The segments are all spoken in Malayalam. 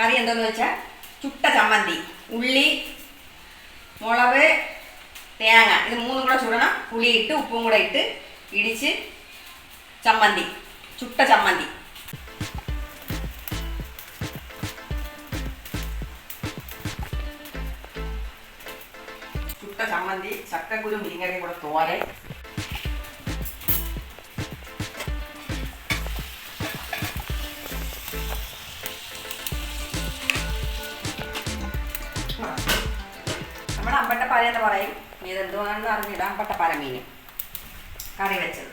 കറി എന്താണെന്ന് വെച്ചാൽ ചുട്ട ചമ്മന്തി, ഉള്ളി, മുളക്, തേങ്ങ, ഇത് മൂന്നും കൂടെ ചുടണം. പുളിയിട്ട് ഉപ്പും കൂടെ ഇട്ട് ഇടിച്ച് ചമ്മന്തി, ചുട്ട ചമ്മന്തി. ചുട്ട ചമ്മന്തി, ചക്കക്കുരു മുരിങ്ങയും കൂടെ തോരൻ. നമ്മുടെ അമ്പട്ടപ്പാര എന്ന് പറയും. ഇതെന്തോന്നാണെന്ന് അറിഞ്ഞില്ല. അമ്പട്ടപ്പാര മീൻ കറി വെച്ചത്,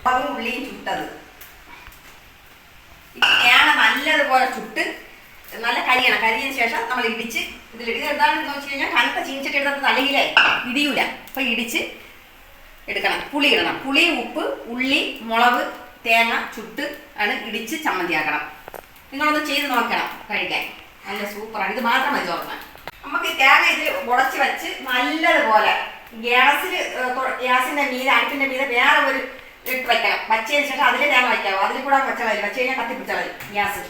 അതും ഉള്ളിയും ചുട്ടത്. ഈ തേങ്ങ നല്ലതുപോലെ ചുട്ട് നല്ല കരിയണം. കരിയതിന് ശേഷം നമ്മൾ ഇടിച്ച് ഇതിലിട്ട് എന്താണെന്ന് വെച്ച് കഴിഞ്ഞാൽ കനത്ത ചീനിച്ചിട്ട് എടുത്തത് അല്ലെങ്കിലേ ഇടിയൂല. അപ്പൊ ഇടിച്ച് എടുക്കണം. പുളി ഇടണം. പുളി, ഉപ്പ്, ഉള്ളി, മുളക്, തേങ്ങ ചുട്ട് ആണ് ഇടിച്ച് ചമ്മന്തിയാക്കണം. നിങ്ങളൊന്ന് ചെയ്ത് നോക്കണം. കഴിക്കാൻ നല്ല സൂപ്പറാണ്. ഇത് മാത്രം മതി ചോർന്നാൽ. നമുക്ക് ഈ തേങ്ങ ഇതിൽ ഉടച്ച് വെച്ച് നല്ലതുപോലെ ഗ്യാസിന്റെ മീതെ, അടുപ്പിന്റെ മീതെ വേറെ ഒരു ഇട്ട് വെക്കണം. വച്ചതിന് ശേഷം അതിൽ തേങ്ങ വയ്ക്കാവോ. അതിൽ കൂടെ വെച്ചാൽ മതി. വെച്ച് കഴിഞ്ഞാൽ കത്തിപ്പിടിച്ചാൽ മതി ഗ്യാസ്.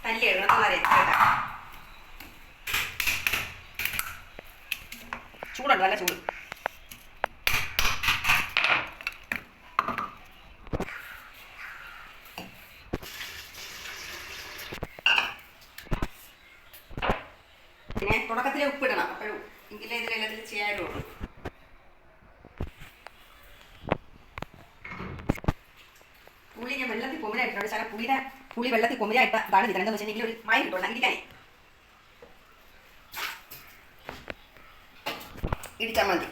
തല്ലി ചൂടുണ്ട്, നല്ല ചൂട്. പിന്നെ തുടക്കത്തിലെ ഉപ്പിടണം. അപ്പോഴും എങ്കിലേ ഇതിലെല്ലാത്തിലും ചെയ്യാനുള്ളൂ. പുളി ഞാൻ വെള്ളത്തിൽ കൊമ്മിനായിട്ടുണ്ട്. ചില പുളി വെള്ളത്തിൽ കൊമ്മിനായിട്ട് അതാണ് ഇത്. എന്താണെന്ന് വെച്ചിട്ടുണ്ടെങ്കിൽ ഒരു മയം കിട്ടുള്ളൂ ഇരിക്കാനേ. ഇടിച്ചാൽ മതി.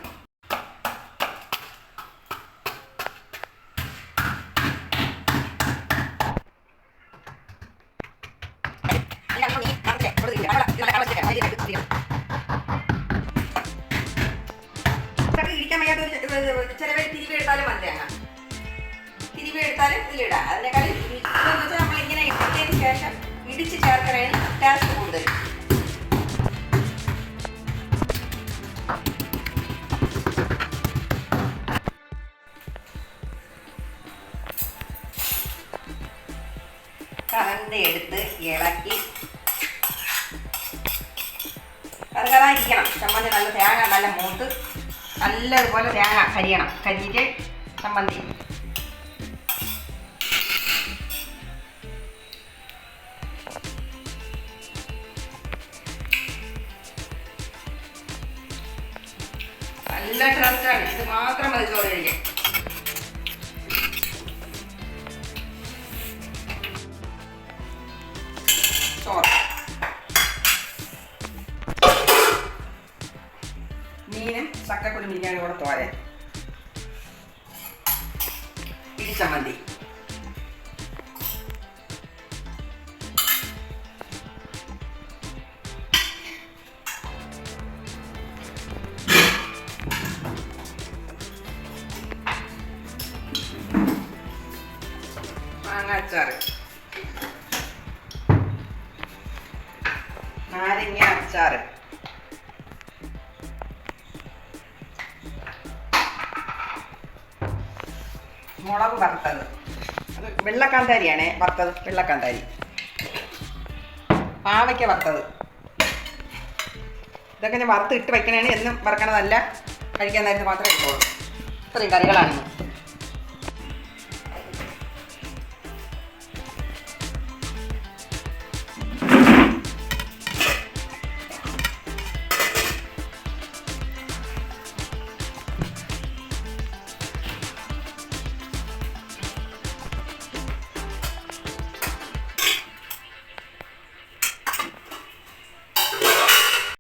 ഇടിക്കാൻ വയ്യാത്ത ചിലവർ തിരിവി എടുത്താലും മതി. തേങ്ങ തിരിവി എടുത്താലും ഇതിലിടാം. അതിനേക്കാൾ നമ്മളിങ്ങനെ ഇട്ടതിന് ശേഷം ഇടിച്ച് ചേർക്കണേന് ടേസ്റ്റ് കൂടുതൽ. കറണ്ട് എടുത്ത് ഇളക്കി കറകറായിരിക്കണം. ചമ്മന്തി നല്ല തേങ്ങ നല്ല മൂത്ത് നല്ലതുപോലെ തേങ്ങ കരിയണം. കരിയിട്ട് ചമ്മന്തി. നല്ല ടേസ്റ്റാണ്. ഇത് മാത്രം മതി ചോറ് കഴിക്കാൻ. ചോറ്, മീനും ചക്കക്കുരു മീനാണ് കൂടെ തോരൻ, ഇടിച്ചമ്മന്തി. മാങ്ങാച്ചാറ്, നാരങ്ങ അച്ചാറ്, മുളക് വറുത്തത്. അത് വെള്ളക്കാന്താരിയാണേ വറുത്തത്. വെള്ളക്കാന്താരി, പാവയ്ക്ക വറുത്തത്. ഇതൊക്കെ ഞാൻ വറുത്ത് ഇട്ട് വയ്ക്കണേന്. എന്നും വറക്കണതല്ല, കഴിക്കാൻ നേരത്ത് മാത്രമേ ഇട്ടുള്ളൂ. ഇത്രയും കറികളാണ്.